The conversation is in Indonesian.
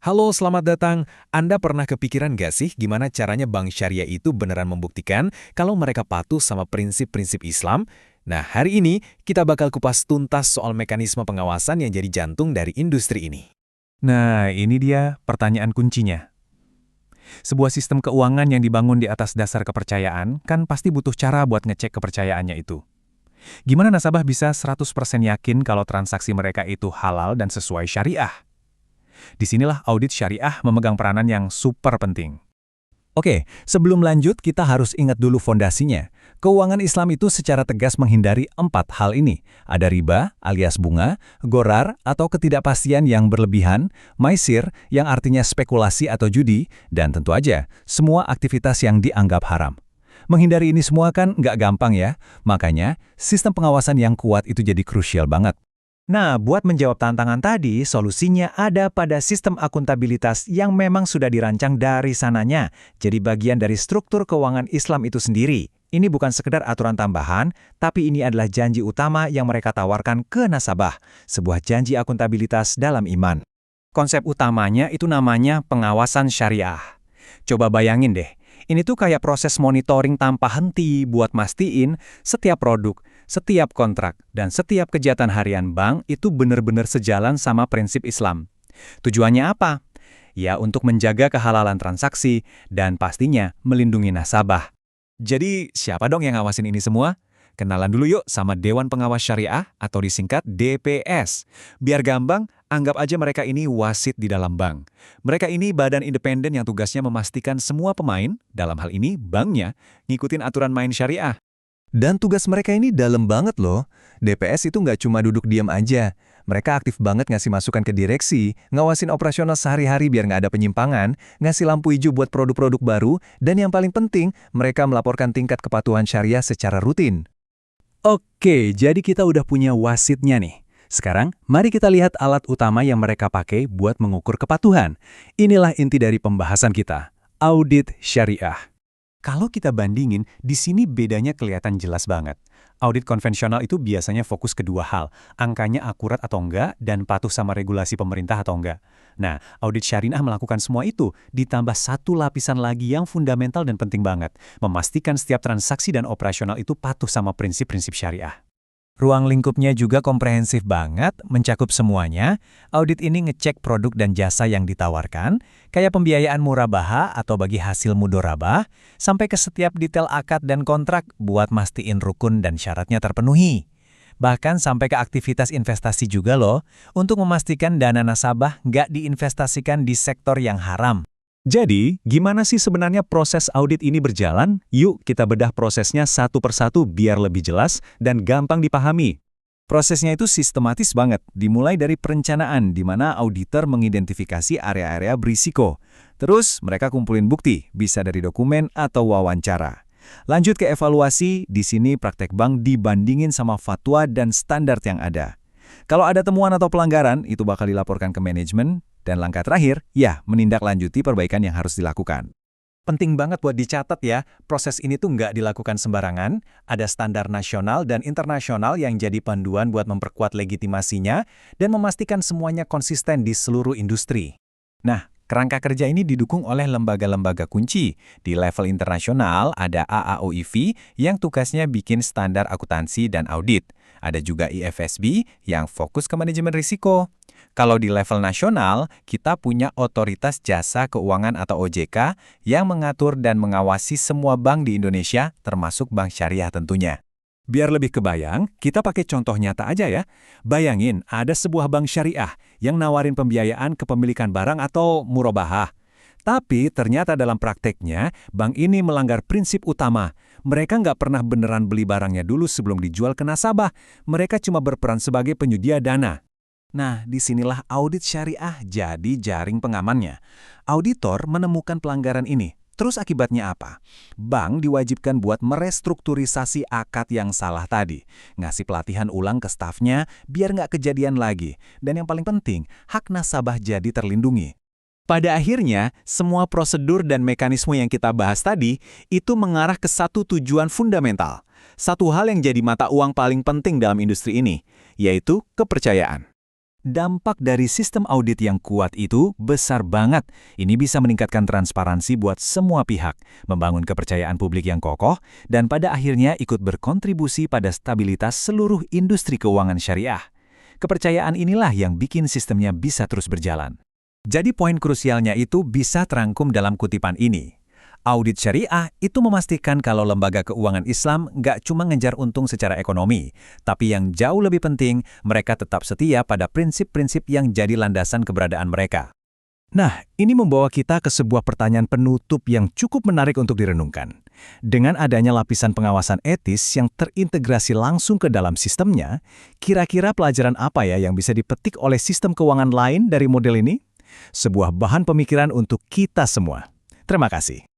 Halo, selamat datang. Anda pernah kepikiran nggak sih gimana caranya bank syariah itu beneran membuktikan kalau mereka patuh sama prinsip-prinsip Islam? Nah, hari ini kita bakal kupas tuntas soal mekanisme pengawasan yang jadi jantung dari industri ini. Nah, ini dia pertanyaan kuncinya. Sebuah sistem keuangan yang dibangun di atas dasar kepercayaan kan pasti butuh cara buat ngecek kepercayaannya itu. Gimana nasabah bisa 100% yakin kalau transaksi mereka itu halal dan sesuai syariah? Disinilah audit syariah memegang peranan yang super penting. Oke, sebelum lanjut kita harus ingat dulu fondasinya. Keuangan Islam itu secara tegas menghindari 4 hal ini. Ada riba alias bunga, ghorar atau ketidakpastian yang berlebihan, maisir yang artinya spekulasi atau judi, dan tentu aja semua aktivitas yang dianggap haram. Menghindari ini semua kan nggak gampang ya, makanya sistem pengawasan yang kuat itu jadi krusial banget. Nah, buat menjawab tantangan tadi, solusinya ada pada sistem akuntabilitas yang memang sudah dirancang dari sananya, jadi bagian dari struktur keuangan Islam itu sendiri. Ini bukan sekedar aturan tambahan, tapi ini adalah janji utama yang mereka tawarkan ke nasabah, sebuah janji akuntabilitas dalam iman. Konsep utamanya itu namanya pengawasan syariah. Coba bayangin deh, ini tuh kayak proses monitoring tanpa henti buat mastiin setiap produk, setiap kontrak, dan setiap kegiatan harian bank itu benar-benar sejalan sama prinsip Islam. Tujuannya apa? Ya, untuk menjaga kehalalan transaksi dan pastinya melindungi nasabah. Jadi, siapa dong yang ngawasin ini semua? Kenalan dulu yuk sama Dewan Pengawas Syariah atau disingkat DPS. Biar gampang, anggap aja mereka ini wasit di dalam bank. Mereka ini badan independen yang tugasnya memastikan semua pemain, dalam hal ini banknya, ngikutin aturan main syariah. Dan tugas mereka ini dalam banget loh. DPS itu nggak cuma duduk diam aja. Mereka aktif banget ngasih masukan ke direksi, ngawasin operasional sehari-hari biar nggak ada penyimpangan, ngasih lampu hijau buat produk-produk baru, dan yang paling penting, mereka melaporkan tingkat kepatuhan syariah secara rutin. Oke, jadi kita udah punya wasitnya nih. Sekarang, mari kita lihat alat utama yang mereka pakai buat mengukur kepatuhan. Inilah inti dari pembahasan kita, audit syariah. Kalau kita bandingin, di sini bedanya kelihatan jelas banget. Audit konvensional itu biasanya fokus ke dua hal, angkanya akurat atau enggak, dan patuh sama regulasi pemerintah atau enggak. Nah, audit syariah melakukan semua itu, ditambah satu lapisan lagi yang fundamental dan penting banget, memastikan setiap transaksi dan operasional itu patuh sama prinsip-prinsip syariah. Ruang lingkupnya juga komprehensif banget, mencakup semuanya. Audit ini ngecek produk dan jasa yang ditawarkan, kayak pembiayaan murabahah atau bagi hasil mudorabah, sampai ke setiap detail akad dan kontrak buat mastiin rukun dan syaratnya terpenuhi. Bahkan sampai ke aktivitas investasi juga loh, untuk memastikan dana nasabah nggak diinvestasikan di sektor yang haram. Jadi, gimana sih sebenarnya proses audit ini berjalan? Yuk kita bedah prosesnya satu persatu biar lebih jelas dan gampang dipahami. Prosesnya itu sistematis banget, dimulai dari perencanaan di mana auditor mengidentifikasi area-area berisiko. Terus mereka kumpulin bukti, bisa dari dokumen atau wawancara. Lanjut ke evaluasi, di sini praktek bank dibandingin sama fatwa dan standar yang ada. Kalau ada temuan atau pelanggaran, itu bakal dilaporkan ke manajemen, dan langkah terakhir, ya menindaklanjuti perbaikan yang harus dilakukan. Penting banget buat dicatat ya, proses ini tuh nggak dilakukan sembarangan, ada standar nasional dan internasional yang jadi panduan buat memperkuat legitimasinya dan memastikan semuanya konsisten di seluruh industri. Nah, kerangka kerja ini didukung oleh lembaga-lembaga kunci. Di level internasional ada AAOIV yang tugasnya bikin standar akuntansi dan audit. Ada juga IFSB yang fokus ke manajemen risiko. Kalau di level nasional, kita punya Otoritas Jasa Keuangan atau OJK yang mengatur dan mengawasi semua bank di Indonesia, termasuk bank syariah tentunya. Biar lebih kebayang, kita pakai contoh nyata aja ya. Bayangin, ada sebuah bank syariah yang nawarin pembiayaan kepemilikan barang atau murabahah. Tapi ternyata dalam prakteknya, bank ini melanggar prinsip utama. Mereka nggak pernah beneran beli barangnya dulu sebelum dijual ke nasabah. Mereka cuma berperan sebagai penyedia dana. Nah, disinilah audit syariah jadi jaring pengamannya. Auditor menemukan pelanggaran ini. Terus akibatnya apa? Bank diwajibkan buat merestrukturisasi akad yang salah tadi. Ngasih pelatihan ulang ke stafnya biar nggak kejadian lagi. Dan yang paling penting, hak nasabah jadi terlindungi. Pada akhirnya, semua prosedur dan mekanisme yang kita bahas tadi itu mengarah ke satu tujuan fundamental. Satu hal yang jadi mata uang paling penting dalam industri ini, yaitu kepercayaan. Dampak dari sistem audit yang kuat itu besar banget. Ini bisa meningkatkan transparansi buat semua pihak, membangun kepercayaan publik yang kokoh, dan pada akhirnya ikut berkontribusi pada stabilitas seluruh industri keuangan syariah. Kepercayaan inilah yang bikin sistemnya bisa terus berjalan. Jadi poin krusialnya itu bisa terangkum dalam kutipan ini. Audit syariah itu memastikan kalau lembaga keuangan Islam nggak cuma ngejar untung secara ekonomi, tapi yang jauh lebih penting, mereka tetap setia pada prinsip-prinsip yang jadi landasan keberadaan mereka. Nah, ini membawa kita ke sebuah pertanyaan penutup yang cukup menarik untuk direnungkan. Dengan adanya lapisan pengawasan etis yang terintegrasi langsung ke dalam sistemnya, kira-kira pelajaran apa ya yang bisa dipetik oleh sistem keuangan lain dari model ini? Sebuah bahan pemikiran untuk kita semua. Terima kasih.